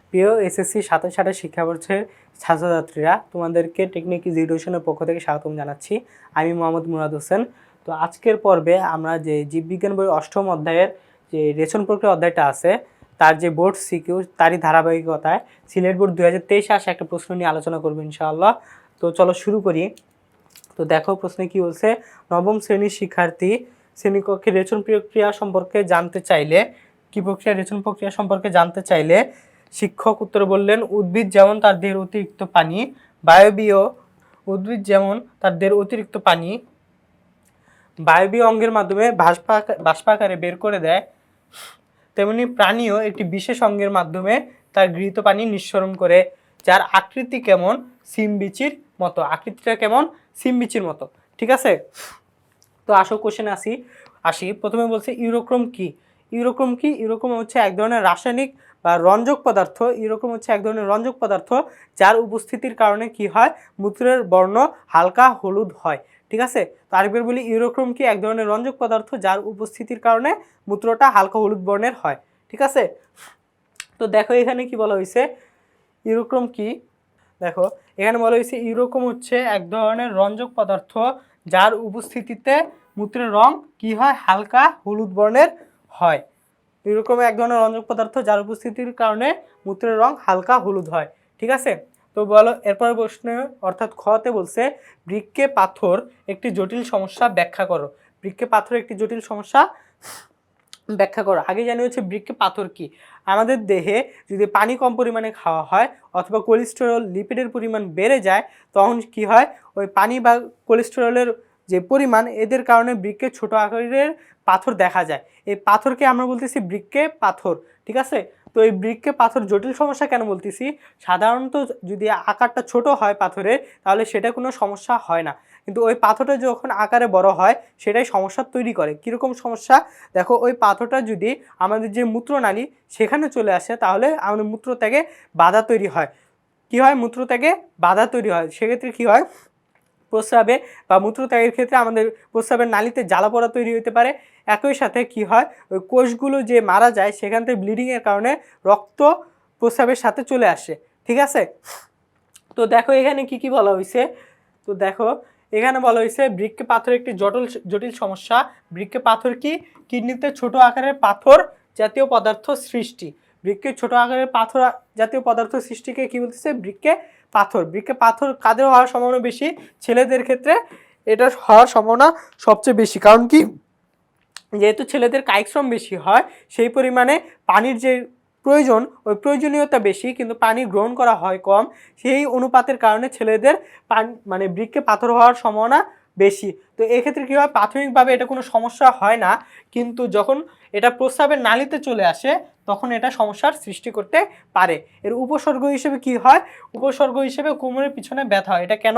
প্রিয় এসএসসি ২৭-২৮ শিক্ষাবর্ষের ছাত্রছাত্রীরা, তোমাদেরকে টেকনিক ইজি এডুকেশনের পক্ষ থেকে স্বাগতম জানাচ্ছি। আমি মোহাম্মদ মুরাদ হোসেন। তো আজকের পর্বে আমরা যে জীববিজ্ঞান বইয়ের ৮ম অধ্যায়ের যে রেচন প্রক্রিয়া অধ্যায়টা আছে, তার যে বোর্ড সিকিউ, তারই ধারাবাহিকতায় সিলেট বোর্ড ২০২৩ আসে একটা প্রশ্ন নিয়ে আলোচনা করবো ইনশাআল্লাহ। তো চলো শুরু করি। তো দেখো প্রশ্নে কি বলছে, নবম শ্রেণীর শিক্ষার্থী শ্রেণীকক্ষে রেচন প্রক্রিয়া সম্পর্কে জানতে চাইলে, কি প্রক্রিয়া, রেচন প্রক্রিয়া সম্পর্কে জানতে চাইলে শিক্ষক উত্তরে বললেন, উদ্ভিদ যেমন তার দেহের অতিরিক্ত পানি বায়বীয় উদ্ভিদ যেমন তার দেহের অতিরিক্ত পানি বায়বীয় অঙ্গের মাধ্যমে বাষ্পাকারে বের করে দেয়, তেমনি প্রাণীও একটি বিশেষ অঙ্গের মাধ্যমে তার গৃহীত পানি নিঃসরণ করে, যার আকৃতি কেমন সিম বিচির মতো। আকৃতিটা কেমন সিম বিচির মতো। ঠিক আছে, তো আসো কোশ্চেনে আসি। প্রথমে বলছে ইউরোক্রোম কি। ইউরোক্রোম কি? ইউরোক্রোম হচ্ছে এক ধরনের রাসায়নিক বা রঞ্জক পদার্থ। ইউরোক্রোম হচ্ছে এক ধরনের রঞ্জক পদার্থ যার উপস্থিতির কারণে কি হয়, মূত্রের বর্ণ হালকা হলুদ হয়। ঠিক আছে, তো আরেকবার বলি, ইউরোক্রোম কি? এক ধরনের রঞ্জক পদার্থ যার উপস্থিতির কারণে মূত্রটা হালকা হলুদ বর্ণের হয়। ঠিক আছে, তো দেখো এখানে কি বলা হয়েছে, ইউরোক্রোম কি। দেখো এখানে বলা হয়েছে ইউরোক্রোম হচ্ছে এক ধরনের রঞ্জক পদার্থ যার উপস্থিতিতে মূত্রের রং কি হয়, হালকা হলুদ বর্ণের হয়। ইউরোক্রোম এক ধরনের রঞ্জক পদার্থ যার উপস্থিতির কারণে মূত্রের রং হালকা হলুদ হয়। ঠিক আছে, তো বলো এরপর প্রশ্নে অর্থাৎ খতে বলছে, বৃক্কে পাথর একটি জটিল সমস্যা ব্যাখ্যা করো। বৃক্কে পাথর একটি জটিল সমস্যা ব্যাখ্যা করো। আগে জানি হচ্ছে বৃক্কে পাথর কি। আমাদের দেহে যদি পানি কম পরিমাণে খাওয়া হয় অথবা কোলেস্টেরল লিপিডের পরিমাণ বেড়ে যায়, তখন কি হয়, ওই পানি বা কোলেস্টেরলের যে পরিমাণ, এদের কারণে বৃক্কে ছোট আকারের পাথর দেখা যায়। এই পাথরকে আমরা বলতেছি বৃক্কে পাথর। ঠিক আছে, তো এই বৃক্কে পাথর জটিল সমস্যা কেন বলতেছি, সাধারণত যদি আকারটা ছোট হয় পাথরের, তাহলে সেটা কোনো সমস্যা হয় না, কিন্তু ওই পাথরটা যখন আকারে বড় হয় সেটাই সমস্যা তৈরি করে। কীরকম সমস্যা, দেখো ওই পাথরটা যদি আমাদের যে মূত্রনালী সেখানে চলে আসে, তাহলে আমাদের মূত্রত্যাগে বাধা তৈরি হয়। কি হয়, মূত্রত্যাগে বাধা তৈরি হয়। সেক্ষেত্রে কি হয়, প্রস্রাবে বা মূত্রত্যাগের ক্ষেত্রে আমাদের প্রস্রাবের নালীতে জ্বালা পোড়া তৈরি হতে পারে। একই সাথে কি হয়, ওই কোষগুলো যে মারা যায় সেখান থেকে ব্লিডিংয়ের কারণে রক্ত প্রস্রাবের সাথে চলে আসে। ঠিক আছে, তো দেখো এখানে কি কি বলা হয়েছে। তো দেখো এখানে বলা হয়েছে বৃক্কে পাথর একটি জটিল সমস্যা। বৃক্কে পাথর কি, কিডনিতে ছোট আকারের পাথর জাতীয় পদার্থ সৃষ্টি। বৃক্কে ছোট আকারের পাথর জাতীয় পদার্থ সৃষ্টিকে কি বলতেছে, বৃক্কে পাথর। বৃক্কে পাথর কাদের হওয়ার সম্ভাবনা বেশি, ছেলেদের ক্ষেত্রে এটা হওয়ার সম্ভাবনা সবচেয়ে বেশি। কারণ কি, যেহেতু ছেলেদের কায়িক শ্রম বেশি হয়, সেই পরিমাণে পানির যে প্রয়োজন, ওই প্রয়োজনীয়তা বেশি, কিন্তু পানি গ্রহণ করা হয় কম। সেই অনুপাতের কারণে ছেলেদের মানে বৃক্কে পাথর হওয়ার সম্ভাবনা বেশি। তো এক্ষেত্রে কী হয়, প্রাথমিকভাবে এটা কোনো সমস্যা হয় না, কিন্তু যখন এটা প্রস্রাবের নালীতে চলে আসে তখন এটা সমস্যার সৃষ্টি করতে পারে। এর উপসর্গ হিসেবে কি হয়, উপসর্গ হিসেবে কোমরের পিছনে ব্যথা হয়। এটা কেন,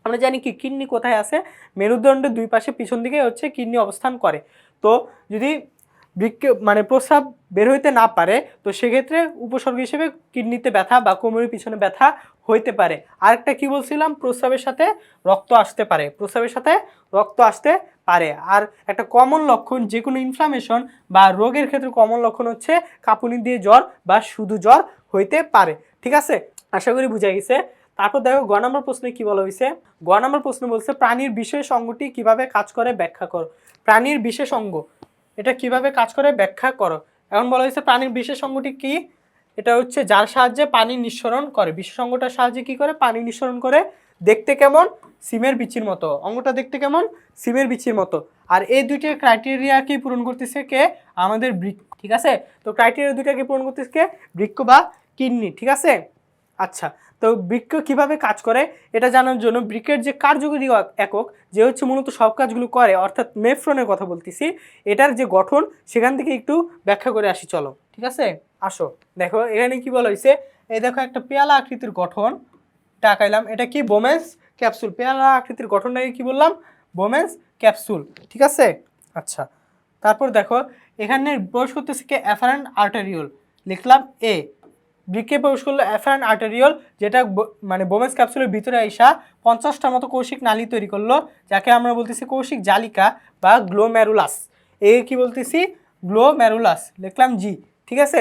আমরা জানি কি কিডনি কোথায় আছে, মেরুদণ্ডের দুই পাশে পিছন দিকে হচ্ছে কিডনি অবস্থান করে। তো যদি বৃক্কে মানে প্রস্রাব বের হইতে না পারে, তো সেক্ষেত্রে উপসর্গ হিসেবে কিডনিতে ব্যথা বা কোমরের পিছনে ব্যথা হইতে পারে। আরেকটা কি বলছিলাম, প্রস্রাবের সাথে রক্ত আসতে পারে, প্রস্রাবের সাথে রক্ত আসতে পারে। আর একটা কমন লক্ষণ যে কোনো ইনফ্লামেশন বা রোগের ক্ষেত্রে কমন লক্ষণ হচ্ছে কাঁপুনি দিয়ে জ্বর বা শুধু জ্বর হইতে পারে। ঠিক আছে, আশা করি বুঝা গেছে। তারপর দেখো গ নম্বর প্রশ্নে কি বলা হয়েছে। গ নম্বর প্রশ্ন বলছে, প্রাণীর বিশেষ অঙ্গটি কিভাবে কাজ করে ব্যাখ্যা করো। প্রাণীর বিশেষ অঙ্গ এটা কিভাবে কাজ করে ব্যাখ্যা করো। এখন বলা হয়েছে প্রাণীর বিশেষ অঙ্গটি কি, এটা হচ্ছে যার সাহায্যে পানি নিঃসরণ করে। বিশেষ অঙ্গটার সাহায্যে কি করে, পানি নিঃসরণ করে। দেখতে কেমন, সিমের বিচির মতো। অঙ্গটা দেখতে কেমন, সিমের বিচির মতো। আর এই দুইটা ক্রাইটেরিয়া কি পূরণ করতেছে, কে, আমাদের বৃক্ক। ঠিক আছে, তো ক্রাইটেরিয়া দুইটাকে পূরণ করতেছে কে, বৃক্ক বা কিডনি। ঠিক আছে, আচ্ছা, তো বৃক্ক কিভাবে কাজ করে এটা জানার জন্য বৃক্কের যে কার্যকরী একক, যে হচ্ছে মূলত সব কাজগুলো করে, অর্থাৎ নেফ্রনের কথা বলতেছি, এটার যে গঠন সেখান থেকে একটু ব্যাখ্যা করে আসি চলো। ঠিক আছে, আসো দেখো এখানে কি বলা হয়েছে। এই দেখো একটা পেয়ালা আকৃতির গঠন আঁকাইলাম, এটা কি, বোমেন্স ক্যাপসুল। পেয়ালা আকৃতির গঠনটাকে কি বললাম, বোমেন্স ক্যাপসুল। ঠিক আছে, আচ্ছা, তারপর দেখো এখানে প্রবেশ করতেছে কি, অ্যাফারেন্ট আর্টেরিওল। লিখলাম এ, বৃক্কে প্রবেশ করলো অ্যাফারেন্ট আর্টেরিওল, যেটা মানে বোমেন্স ক্যাপসুলের ভিতরে আইসা 50টার মতো কৌশিক নালী তৈরি করলো, যাকে আমরা বলতেছি কৌশিক জালিকা বা গ্লোমেরুলাস। এ কি বলতেছি, গ্লোমেরুলাস। লিখলাম জি, ঠিক আছে।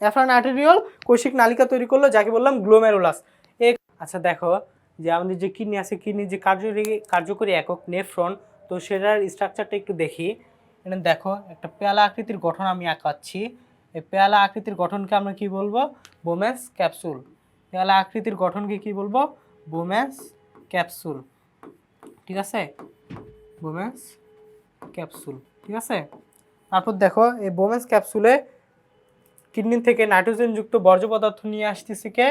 অ্যাফারেন্ট আর্টেরিওল কৈশিক নালিকা তৈরি করলো, যাকে বললাম গ্লোমেরুলাস। আচ্ছা দেখো যে আমাদের যে কিডনি আছে, কিডনির যে কার্যকরী একক নেফ্রন, তো সেটার স্ট্রাকচারটা একটু দেখি। এখানে দেখো একটা পেয়ালা আকৃতির গঠন আমি আঁকাচ্ছি। এই পেয়ালা আকৃতির গঠনকে আমরা কি বলবো? Bowman's capsule. পেয়ালা আকৃতির গঠনকে কি বলবো? Bowman's capsule. ঠিক আছে, বোমেন্স ক্যাপসুল। ঠিক আছে। তারপর দেখো এই বোমেন্স ক্যাপসুলে কিডনি থেকে নাইট্রোজেনযুক্ত বর্জ্য পদার্থ নিয়ে আসতেছে কে?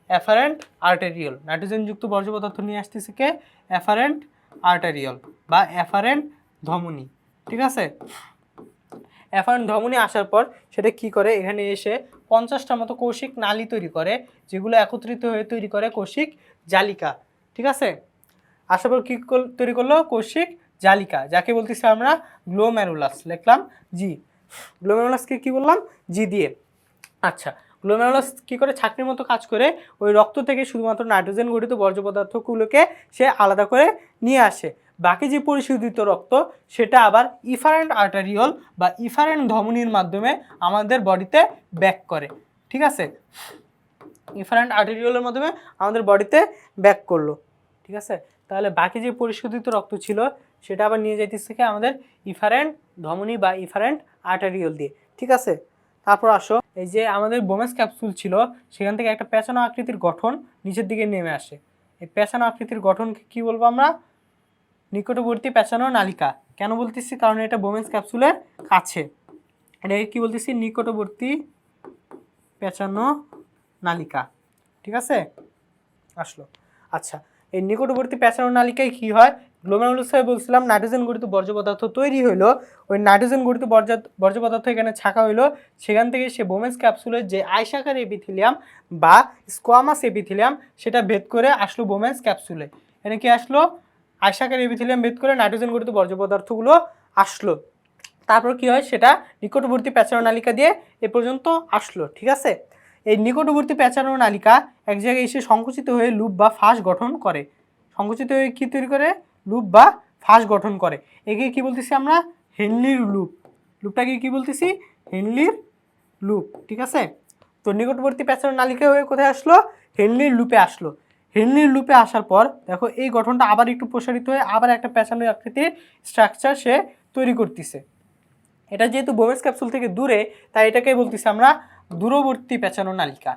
অ্যাফারেন্ট আর্টেরিওল। নাইট্রোজেনযুক্ত বর্জ্য পদার্থ নিয়ে আসতেছে কে? অ্যাফারেন্ট আর্টেরিওল বা অ্যাফারেন্ট ধমনী। ঠিক আছে। অ্যাফারেন্ট ধমনী আসার পর সেটা কি করে? এখানে এসে 50টা মতো কৌশিক নালী তৈরি করে, যেগুলো একত্রিত হয়ে তৈরি করে কৌশিক জালিকা। ঠিক আছে। আসার পর কী তৈরি করলো? কৌশিক জালিকা, যাকে বলতেছি আমরা গ্লোমেরুলাস। লিখলাম জি। গ্লোমেরুলাসকে কি বললাম? জি দিয়ে। আচ্ছা, গ্লোমেরুলাস কী করে? ছাঁকনির মতো কাজ করে ওই রক্ত থেকে শুধুমাত্র নাইট্রোজেন গঠিত বর্জ্য পদার্থগুলোকে সে আলাদা করে নিয়ে আসে। বাকি যে পরিশোধিত রক্ত সেটা আবার ইফারেন্ট আর্টারিওল বা ইফারেন্ট ধমনীর মাধ্যমে আমাদের বডিতে ব্যাক করে। ঠিক আছে, ইফারেন্ট আর্টারিওলের মাধ্যমে আমাদের বডিতে ব্যাক করলো। ঠিক আছে, তাহলে বাকি যে পরিশোধিত রক্ত ছিল সেটা আবার নিয়ে যাইতেছে কি? আমাদের ইফারেন্ট ধমনী বা ইফারেন্ট আর্টারিওল দিয়ে। ঠিক আছে। তারপর আসো, এই যে আমাদের বোমেন্স ক্যাপসুল ছিল, সেখান থেকে একটা পেঁচানো আকৃতির গঠন নিচের দিকে নেমে আসে। এই পেঁচানো আকৃতির গঠনকে কি বলবো আমরা? নিকটবর্তী পেঁচানো নালিকা। কেন বলতেছি? কারণ এটা বোমেন্স ক্যাপসুলের কাছে। এটাকে কি বলতেছি? নিকটবর্তী পেঁচানো নালিকা। ঠিক আছে, আসলো। আচ্ছা, এই নিকটবর্তী পেঁচানো নালিকায় কি হয়? গ্লোমেরুলাসে বলছিলাম নাইট্রোজেন গঠিত বর্জ্য পদার্থ তৈরি হইলো। ওই নাইট্রোজেন গঠিত বর্জ্য পদার্থ এখানে ছাঁকা হইলো। সেখান থেকে সে বোমেন্স ক্যাপসুলের যে আয়সাকার এপিথেলিয়াম বা স্কোয়ামাস এপিথেলিয়াম সেটা ভেদ করে আসলো বোমেন্স ক্যাপসুলে। এখানে কি আসলো? আয়সাকার এপিথেলিয়াম ভেদ করে নাইট্রোজেন গঠিত বর্জ্য পদার্থগুলো আসলো। তারপর কি হয়? সেটা নিকটবর্তী পেঁচানো নালিকা দিয়ে এ পর্যন্ত আসলো। ঠিক আছে। এই নিকটবর্তী পেঁচানো নালিকা এক জায়গায় এসে সংকুচিত হয়ে লুপ বা ফাঁস গঠন করে। সংকুচিত হয়ে কী তৈরি করে? লুপ বা ফাঁস গঠন করে। একে কি বলতেছি আমরা? হেনলির লুপ। লুপটাকে কি বলতেছি? হেনলির লুপ। ঠিক আছে। তো নিকটবর্তী পেঁচানো নালিকা হয়ে কোথায় আসলো? হেনলির লুপে আসলো। হেনলির লুপে আসার পর দেখো এই গঠনটা আবার একটু প্রসারিত হয়ে আবার একটা পেঁচানো আকৃতির স্ট্রাকচার সে তৈরি করতেছে। এটা যেহেতু বোমেন্স ক্যাপসুল থেকে দূরে, তাই এটাকে বলতেছি আমরা দূরবর্তী পেঁচানো নালিকা।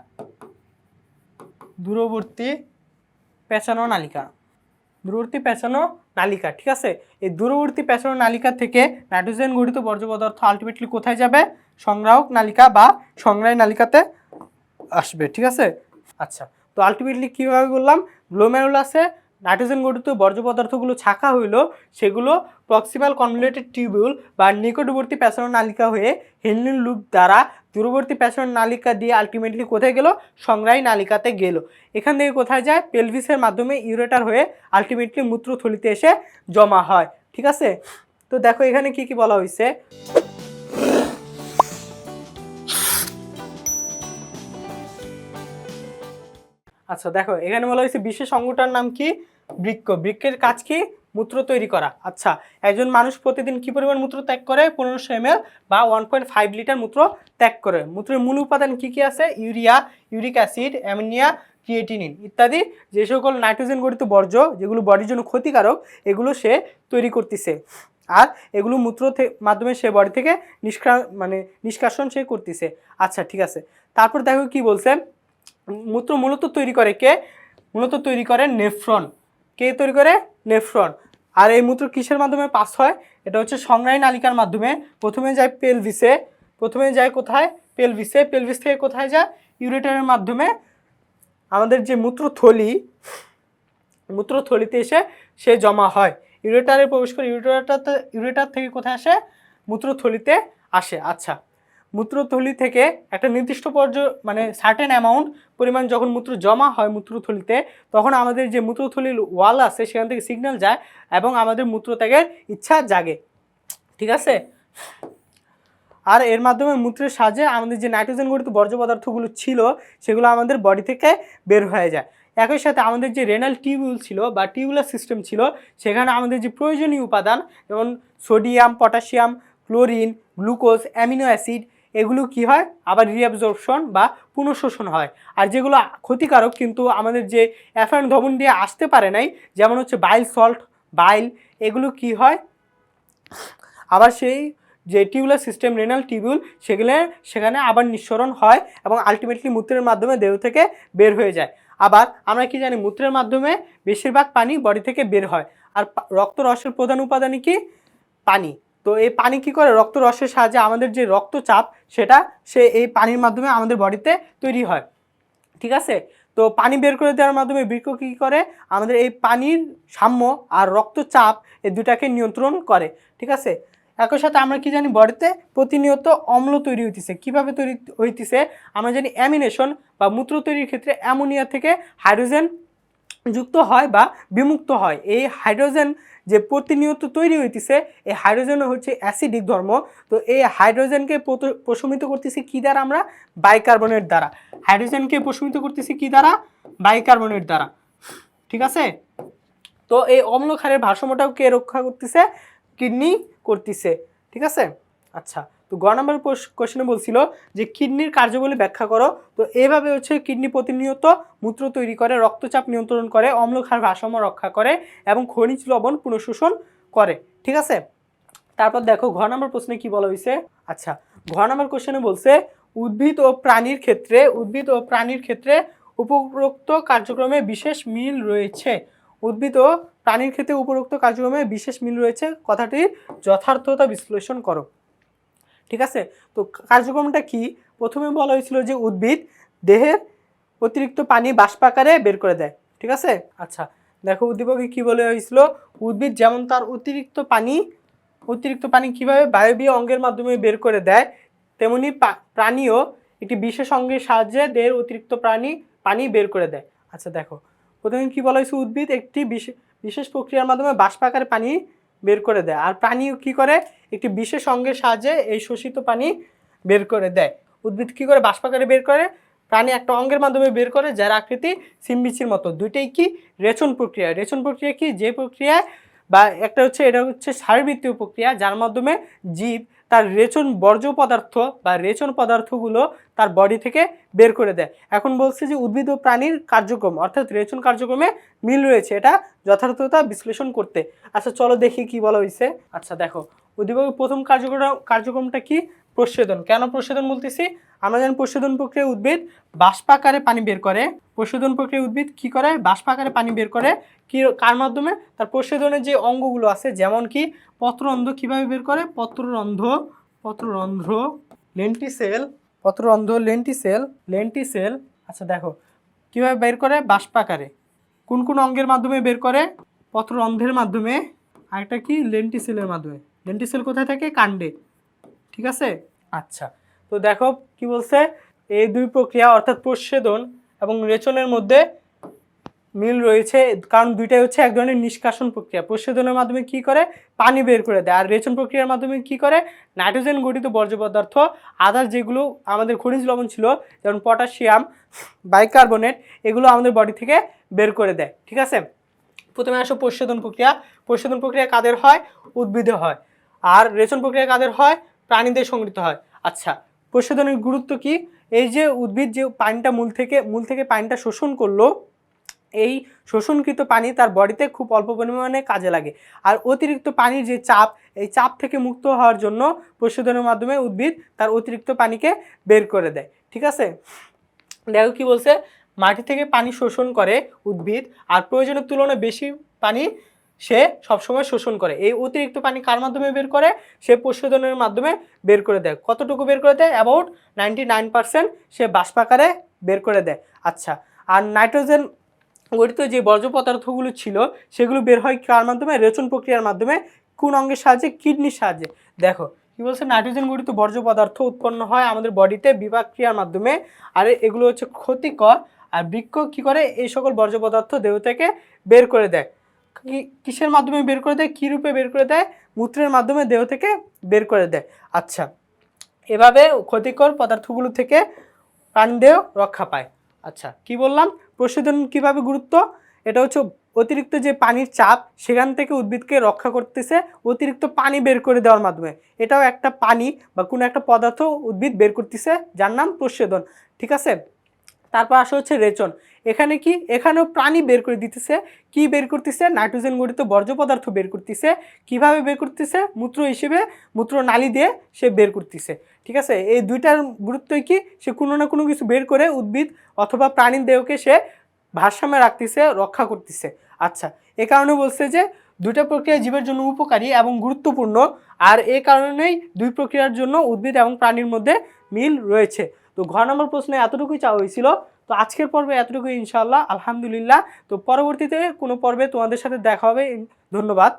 দূরবর্তী পেঁচানো নালিকা। দূরবর্তী পেঁচানো নালিকা। ঠিক আছে। এই দূরবর্তী পেঁচানো নালিকা থেকে নাইট্রোজেন গঠিত বর্জ্য পদার্থ আলটিমেটলি কোথায় যাবে? সংগ্রাহক নালিকা বা সংগ্রাহী নালিকাতে আসবে। ঠিক আছে। আচ্ছা, তো আলটিমেটলি কীভাবে বললাম? গ্লোমেরুলাসে নাইট্রোজেন গঠিত বর্জ্য পদার্থগুলো ছাঁকা হইলো, সেগুলো প্রক্সিমাল কনভলিউটেড টিউবিউল বা নিকটবর্তী পেঁচানো নালিকা হয়ে হেনলির লুপ দ্বারা দূরবর্তী পেঁচানো নালিকা দিয়ে আলটিমেটলি কোথায় গেল? সংগ্রাহী নালিকাতে গেল। এখান থেকে কোথায় যায়? পেলভিসের মাধ্যমে ইউরেটার হয়ে আলটিমেটলি মূত্রথলিতে এসে জমা হয়। ঠিক আছে। তো দেখো এখানে কি কি বলা হয়েছে। আচ্ছা দেখো এখানে বলা হয়েছে বিশেষ অঙ্গটার নাম কি? বৃক্ক। বৃক্কের কাজ কি? মূত্র তৈরি করা। আচ্ছা, একজন মানুষ প্রতিদিন কি পরিমাণ মূত্র ত্যাগ করে? 1500 ml বা 1.5 লিটার মূত্র ত্যাগ করে। মূত্রের মূল উপাদান কি কি আছে? Urea, uric acid, ammonia, creatinine ইত্যাদি। যে সকল নাইট্রোজেন গঠিত বর্জ্য যেগুলো বডির জন্য ক্ষতিকারক, এগুলো সে তৈরি করতেছে। আর এগুলো মূত্র মাধ্যমে সে বডি থেকে নিষ্কাশন সে করতেছে। আচ্ছা ঠিক আছে। তারপর দেখো কি বলছে, মূত্র মূলত তৈরি করে কে? মূলত তৈরি করে নেফ্রন। কে তৈরি করে? নেফ্রন। আর এই মূত্র কিসের মাধ্যমে পাস হয়? এটা হচ্ছে সংগ্রাহী নালিকার মাধ্যমে। প্রথমে যায় পেলভিসে। প্রথমে যায় কোথায়? পেলভিসে। পেলভিস থেকে কোথায় যায়? ইউরেটারের মাধ্যমে আমাদের যে মূত্রথলিতে এসে সে জমা হয়। ইউরেটারে প্রবেশ করে ইউরেটার থেকে কোথায় আসে? মূত্রথলিতে আসে। আচ্ছা, মূত্রথলি থেকে একটা নির্দিষ্ট সার্টেন অ্যামাউন্ট পরিমাণ যখন মূত্র জমা হয় মূত্রথলিতে, তখন আমাদের যে মূত্রথলির ওয়াল আছে সেখান থেকে সিগন্যাল যায় এবং আমাদের মূত্রত্যাগের ইচ্ছা জাগে। ঠিক আছে। আর এর মাধ্যমে মূত্রের সাহায্যে আমাদের যে নাইট্রোজেন গঠিত বর্জ্য পদার্থগুলো ছিল সেগুলো আমাদের বডি থেকে বের হয়ে যায়। একই সাথে আমাদের যে রেনাল টিউবিউল ছিল বা টিউবুলার সিস্টেম ছিল, সেখানে আমাদের যে প্রয়োজনীয় উপাদান যেমন sodium, potassium, chlorine, glucose, amino acid এগুলো কি হয় আবার রিঅ্যাবজর্পশন বা পুনঃশোষণ হয়। আর যেগুলো ক্ষতিকারক কিন্তু আমাদের যে অ্যাফারেন্ট ধমনী দিয়ে আসতে পারে নাই, যেমন হচ্ছে বাইল সল্ট, বাইল, এগুলো কি হয় আবার সেই যে টিউবুলার সিস্টেম, রেনাল টিউবিউল, সেখানে আবার নিঃসরণ হয় এবং আলটিমেটলি মূত্রের মাধ্যমে দেহ থেকে বের হয়ে যায়। আবার আমরা কি জানি মূত্রের মাধ্যমে বেশিরভাগ পানি বডি থেকে বের হয়। আর রক্তরসের প্রধান উপাদানই কি? পানি। তো এই পানি কি করে? রক্তরসের সাহায্যে আমাদের যে রক্তচাপ সে এই পানির মাধ্যমে আমাদের বডিতে তৈরি হয়, ঠিক আছে। তো পানি বের করে দেওয়ার মাধ্যমে বৃক্ক কী করে? আমাদের এই পানির সাম্য আর রক্তচাপ এই দুটাকে নিয়ন্ত্রণ করে, ঠিক আছে। একই সাথে আমরা কি জানি বডিতে প্রতিনিয়ত অম্ল তৈরি হইতেছে। কীভাবে তৈরি হইতেছে? আমরা জানি অ্যামিনেশন বা মূত্র তৈরির ক্ষেত্রে অ্যামোনিয়া থেকে হাইড্রোজেন যুক্ত হয় বা বিমুক্ত হয়। এই হাইড্রোজেন যে প্রতিনিয়ত তৈরি হইতেছে, এই হাইড্রোজেন হচ্ছে অ্যাসিডিক ধর্ম। তো এই হাইড্রোজেনকে প্রশমিত করতেছি কী দ্বারা? আমরা বাইকার্বনেট দ্বারা। হাইড্রোজেনকে প্রশমিত করতেছি কী দ্বারা? বাইকার্বনেট দ্বারা, ঠিক আছে। তো এই অম্ল ক্ষারের ভারসাম্যটাও কে রক্ষা করতেছে? কিডনি করতেছে, ঠিক আছে। আচ্ছা, তো গ নম্বর কোশ্চেনে বলছিল যে কিডনির কার্যাবলী ব্যাখ্যা করো। তো এইভাবে হচ্ছে কিডনি প্রতিনিয়ত মূত্র তৈরি করে, রক্তচাপ নিয়ন্ত্রণ করে, অম্ল ক্ষার ভারসাম্য রক্ষা করে এবং খনিজ লবণ পুনঃশোষণ করে, ঠিক আছে। তারপর দেখো ঘ নম্বর প্রশ্নে কি বলা হয়েছে। আচ্ছা, ঘ নম্বর কোশ্চেনে বলছে উদ্ভিদ ও প্রাণীর ক্ষেত্রে উপরোক্ত কার্যক্রমে বিশেষ মিল রয়েছে। উদ্ভিদ ও প্রাণীর ক্ষেত্রে উপরোক্ত কার্যক্রমে বিশেষ মিল রয়েছে, কথাটির যথার্থতা বিশ্লেষণ করো, ঠিক আছে। তো কার্যক্রমটা কি? প্রথমে বলা হয়েছিল যে উদ্ভিদ দেহের অতিরিক্ত পানি বাষ্পাকারে বের করে দেয়, ঠিক আছে। আচ্ছা, দেখো উদ্দীপকে কি বলা হয়েছিল? উদ্ভিদ যেমন তার অতিরিক্ত পানি কিভাবে বায়বীয় অঙ্গের মাধ্যমে বের করে দেয়, তেমনি প্রাণীও একটি বিশেষ অঙ্গের সাহায্যে দেহের অতিরিক্ত পানি বের করে দেয়। আচ্ছা দেখো, প্রথমে কি বলা হয়েছে? উদ্ভিদ একটি বিশেষ প্রক্রিয়ার মাধ্যমে বাষ্পাকারে পানি বের করে দেয়, আর প্রাণীও কি করে? একটি বিশেষ অঙ্গের সাহায্যে এই শোষিত পানি বের করে দেয়। উদ্ভিদ কি করে? বাষ্পাকারে বের করে, প্রাণী একটা অঙ্গের মাধ্যমে বের করে, যার আকৃতি সিমবিচির মতো। দুইটাই কি? রেচন প্রক্রিয়া। রেচন প্রক্রিয়া কি? যে প্রক্রিয়ায় বা এটা হচ্ছে শারীরবৃত্তীয় প্রক্রিয়া, যার মাধ্যমে জীব তার রেচন বর্জ্য পদার্থ বা রেচন পদার্থগুলো তার বডি থেকে বের করে দেয়। এখন বলছে যে উদ্ভিদ ও প্রাণীর কার্যক্রম অর্থাৎ রেচন কার্যক্রমে মিল রয়েছে, এটা যথার্থতা বিশ্লেষণ করতে। আচ্ছা চলো দেখি কি বলা হয়েছে। আচ্ছা দেখো, উদ্দীপকের প্রথম কার্যক্রমটা কি? প্রচ্ছেদন। কেন প্রচ্ছেদন বলতেছি? আমরা জানি প্রচ্ছেদন প্রক্রিয়ায় উদ্ভিদ বাষ্পাকারে পানি বের করে। প্রচ্ছেদন প্রক্রিয়ায় উদ্ভিদ কি করে? বাষ্পাকারে পানি বের করে। কি কার মাধ্যমে? তার প্রচ্ছেদনের যে অঙ্গগুলো আছে, যেমন কি পত্ররন্ধ্র কিভাবে বের করে? পত্ররন্ধ্র, লেন্টিসেল। আচ্ছা দেখো কিভাবে বের করে? বাষ্পাকারে। কোন কোন অঙ্গের মাধ্যমে বের করে? পত্ররন্ধ্রের মাধ্যমে। আরেকটা কি? লেন্টিসেলের মাধ্যমে। লেন্টিসেল কোথায় থাকে? কাণ্ডে, ঠিক আছে। আচ্ছা, তো দেখো কি বলছে, এই দুই প্রক্রিয়া অর্থাৎ প্রচ্ছেদন এবং রেচনের মধ্যে মিল রয়েছে, কারণ দুইটাই হচ্ছে এক ধরনের নিষ্কাশন প্রক্রিয়া। প্রচ্ছেদনের মাধ্যমে কি করে? পানি বের করে দেয়। আর রেচন প্রক্রিয়ার মাধ্যমে কি করে? নাইট্রোজেন গঠিত বর্জ্য পদার্থ, আদার্স যেগুলো আমাদের খনিজ লবণ ছিল, যেমন পটাশিয়াম, বাইকার্বনেট, এগুলো আমাদের বডি থেকে বের করে দেয়, ঠিক আছে। প্রথমে আসো প্রচ্ছেদন প্রক্রিয়া। প্রচ্ছেদন প্রক্রিয়া কাদের হয়? উদ্ভিদে হয়। আর রেচন প্রক্রিয়া কাদের হয়? প্রাণীদের সংগৃহীত হয়। আচ্ছা, প্রচ্ছেদনের গুরুত্ব কি? এই যে উদ্ভিদ যে পানিটা মূল থেকে পানিটা শোষণ করলো, এই শোষণকৃত পানি তার বডিতে খুব অল্প পরিমাণে কাজে লাগে। আর অতিরিক্ত পানির যে চাপ, এই চাপ থেকে মুক্ত হওয়ার জন্য প্রচ্ছেদনের মাধ্যমে উদ্ভিদ তার অতিরিক্ত পানিকে বের করে দেয়, ঠিক আছে। দেখো কি বলছে, মাটি থেকে পানি শোষণ করে উদ্ভিদ, আর প্রয়োজনের তুলনায় বেশি পানি সে সবসময় শোষণ করে। এই অতিরিক্ত পানি কার মাধ্যমে বের করে? সে প্রচ্ছেদনের মাধ্যমে বের করে দেয়। কতটুকু বের করে দেয়? অ্যাবাউট 99% সে বাষ্পাকারে বের করে দেয়। আচ্ছা, আর নাইট্রোজেন গঠিত যে বর্জ্য পদার্থগুলো ছিল, সেগুলো বের হয় কার মাধ্যমে? রেচন প্রক্রিয়ার মাধ্যমে। কোন অঙ্গের সাহায্যে? কিডনির সাহায্যে। দেখো কি বলছে, নাইট্রোজেন গঠিত বর্জ্য পদার্থ উৎপন্ন হয় আমাদের বডিতে বিপাক ক্রিয়ার মাধ্যমে, আর এগুলো হচ্ছে ক্ষতিকর। আর বৃক্ক কি করে? এই সকল বর্জ্য পদার্থ দেহ থেকে বের করে দেয়। কিসের মাধ্যমে বের করে দেয়? কী রূপে বের করে দেয়? মূত্রের মাধ্যমে দেহ থেকে বের করে দেয়। আচ্ছা, এভাবে ক্ষতিকর পদার্থগুলো থেকে প্রাণদেহ রক্ষা পায়। আচ্ছা, কি বললাম? প্রচ্ছেদন কিভাবে গুরুত্ব? এটা হচ্ছে অতিরিক্ত যে পানির চাপ সেখান থেকে উদ্ভিদকে রক্ষা করতেছে অতিরিক্ত পানি বের করে দেওয়ার মাধ্যমে। এটাও একটা পানি বা কোনো একটা পদার্থ উদ্ভিদ বের করতেছে, যার নাম প্রস্বেদন। ঠিক আছে, তারপর আসা হচ্ছে রেচন। এখানে কি, এখানেও প্রাণী বের করে দিতেছে। কি বের করতেছে? নাইট্রোজেন গঠিত বর্জ্য পদার্থ বের করতেছে। কিভাবে বের করতেছে? মূত্র হিসেবে, মূত্রনালী দিয়ে সে বের করতেছে। ঠিক আছে, এই দুইটার গুরুত্বই কি, সে কোনো না কোনো কিছু বের করে উদ্ভিদ অথবা প্রাণীর দেহকে সে ভারসাম্যে রাখতেছে, রক্ষা করতেছে। আচ্ছা, এ কারণে বলছে যে দুইটা প্রক্রিয়া জীবের জন্য উপকারী এবং গুরুত্বপূর্ণ, আর এ কারণেই দুই প্রক্রিয়ার জন্য উদ্ভিদ এবং প্রাণীর মধ্যে মিল রয়েছে। তো ঘ নম্বর প্রশ্নে এতটুকুই চাওয়া হয়েছিল। তো আজকের পর্বে এতটুকুই ইনশাআল্লাহ, আলহামদুলিল্লাহ। তো পরবর্তীতে কোনো পর্বে তোমাদের সাথে দেখা হবে। ধন্যবাদ।